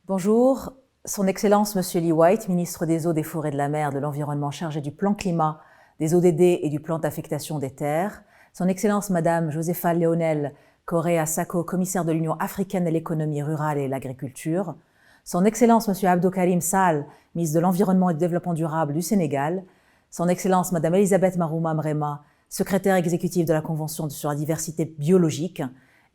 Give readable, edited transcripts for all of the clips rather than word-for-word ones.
Bonjour, Son Excellence Monsieur Lee White, ministre des Eaux, des Forêts, de la Mer, de l'Environnement chargé du plan climat, des ODD et du plan d'affectation des terres, Son Excellence Madame Josefa Leonel Correa Sacco, commissaire de l'Union africaine de l'économie rurale et de l'agriculture, Son Excellence Monsieur Abdou Karim Sall, ministre de l'Environnement et du Développement durable du Sénégal, Son Excellence Madame Elisabeth Marouma Mrema, secrétaire exécutive de la Convention sur la diversité biologique,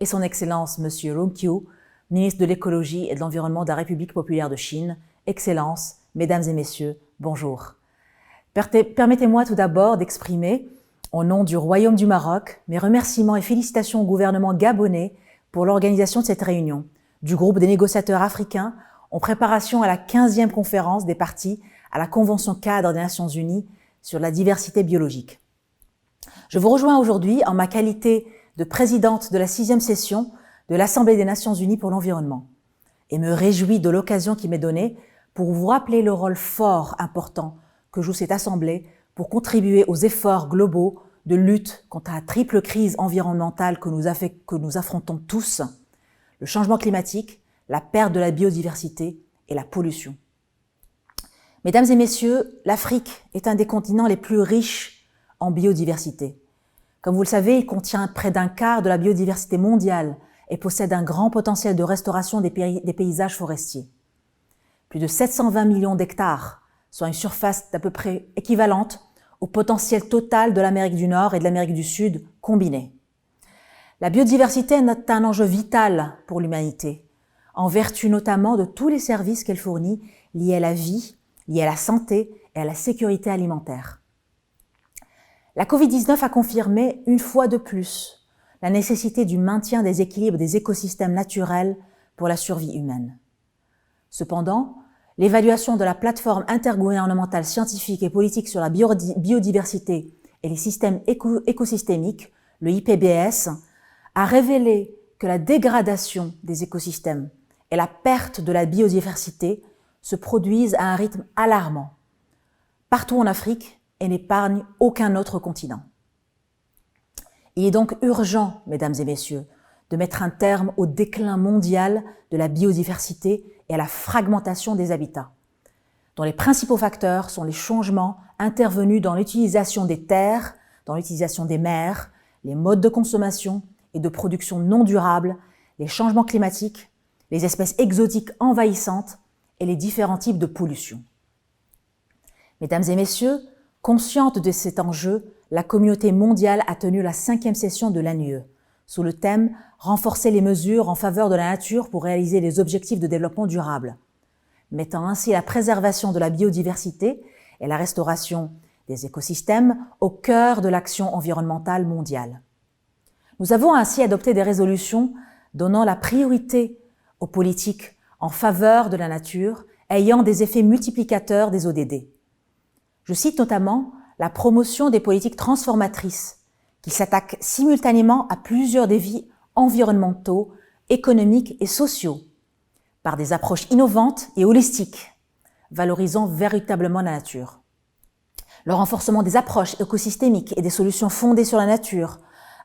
et Son Excellence Monsieur Rong Qiu, ministre de l'écologie et de l'environnement de la République populaire de Chine, Excellences, Mesdames et Messieurs, bonjour. Permettez-moi tout d'abord d'exprimer, au nom du Royaume du Maroc, mes remerciements et félicitations au gouvernement gabonais pour l'organisation de cette réunion du groupe des négociateurs africains en préparation à la 15e conférence des parties à la Convention cadre des Nations Unies sur la diversité biologique. Je vous rejoins aujourd'hui en ma qualité de présidente de la 6e session de l'Assemblée des Nations Unies pour l'environnement et me réjouis de l'occasion qui m'est donnée pour vous rappeler le rôle fort, important que joue cette Assemblée pour contribuer aux efforts globaux de lutte contre la triple crise environnementale que nous affrontons tous, le changement climatique, la perte de la biodiversité et la pollution. Mesdames et messieurs, l'Afrique est un des continents les plus riches en biodiversité. Comme vous le savez, il contient près d'un quart de la biodiversité mondiale et possède un grand potentiel de restauration des paysages forestiers. Plus de 720 millions d'hectares, soit une surface d'à peu près équivalente au potentiel total de l'Amérique du Nord et de l'Amérique du Sud combinés. La biodiversité est un enjeu vital pour l'humanité, en vertu notamment de tous les services qu'elle fournit liés à la vie, liés à la santé et à la sécurité alimentaire. La Covid-19 a confirmé une fois de plus la nécessité du maintien des équilibres des écosystèmes naturels pour la survie humaine. Cependant, l'évaluation de la plateforme intergouvernementale scientifique et politique sur la biodiversité et les systèmes écosystémiques, le IPBES, a révélé que la dégradation des écosystèmes et la perte de la biodiversité se produisent à un rythme alarmant, partout en Afrique et n'épargnent aucun autre continent. Il est donc urgent, mesdames et messieurs, de mettre un terme au déclin mondial de la biodiversité et à la fragmentation des habitats, dont les principaux facteurs sont les changements intervenus dans l'utilisation des terres, dans l'utilisation des mers, les modes de consommation et de production non durables, les changements climatiques, les espèces exotiques envahissantes et les différents types de pollution. Mesdames et messieurs, consciente de cet enjeu, la communauté mondiale a tenu la 5e session de l'ANUE, sous le thème « Renforcer les mesures en faveur de la nature pour réaliser les objectifs de développement durable », mettant ainsi la préservation de la biodiversité et la restauration des écosystèmes au cœur de l'action environnementale mondiale. Nous avons ainsi adopté des résolutions donnant la priorité aux politiques en faveur de la nature ayant des effets multiplicateurs des ODD. Je cite notamment la promotion des politiques transformatrices qui s'attaquent simultanément à plusieurs défis environnementaux, économiques et sociaux par des approches innovantes et holistiques, valorisant véritablement la nature. Le renforcement des approches écosystémiques et des solutions fondées sur la nature,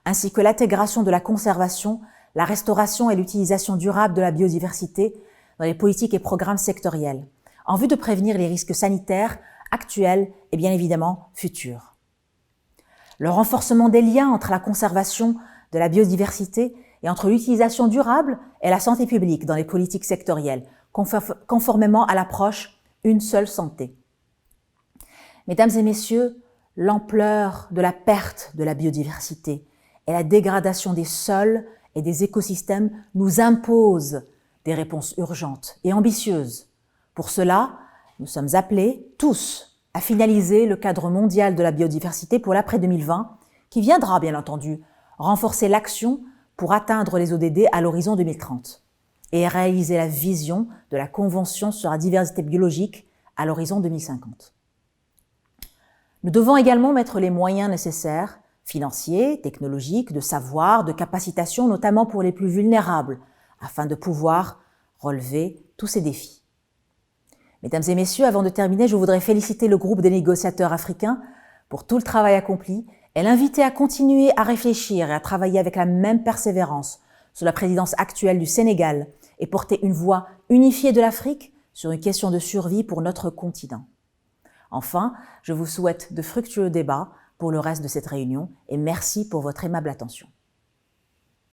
ainsi que l'intégration de la conservation, la restauration et l'utilisation durable de la biodiversité dans les politiques et programmes sectoriels, en vue de prévenir les risques sanitaires actuels et bien évidemment futurs. Le renforcement des liens entre la conservation de la biodiversité et entre l'utilisation durable et la santé publique dans les politiques sectorielles, conformément à l'approche « une seule santé ». Mesdames et messieurs, l'ampleur de la perte de la biodiversité et la dégradation des sols et des écosystèmes nous imposent des réponses urgentes et ambitieuses. Pour cela, nous sommes appelés tous à finaliser le cadre mondial de la biodiversité pour l'après-2020, qui viendra, bien entendu, renforcer l'action pour atteindre les ODD à l'horizon 2030 et réaliser la vision de la Convention sur la diversité biologique à l'horizon 2050. Nous devons également mettre les moyens nécessaires, financiers, technologiques, de savoir, de capacitation, notamment pour les plus vulnérables, afin de pouvoir relever tous ces défis. Mesdames et messieurs, avant de terminer, je voudrais féliciter le groupe des négociateurs africains pour tout le travail accompli et l'inviter à continuer à réfléchir et à travailler avec la même persévérance sous la présidence actuelle du Sénégal et porter une voix unifiée de l'Afrique sur une question de survie pour notre continent. Enfin, je vous souhaite de fructueux débats pour le reste de cette réunion et merci pour votre aimable attention.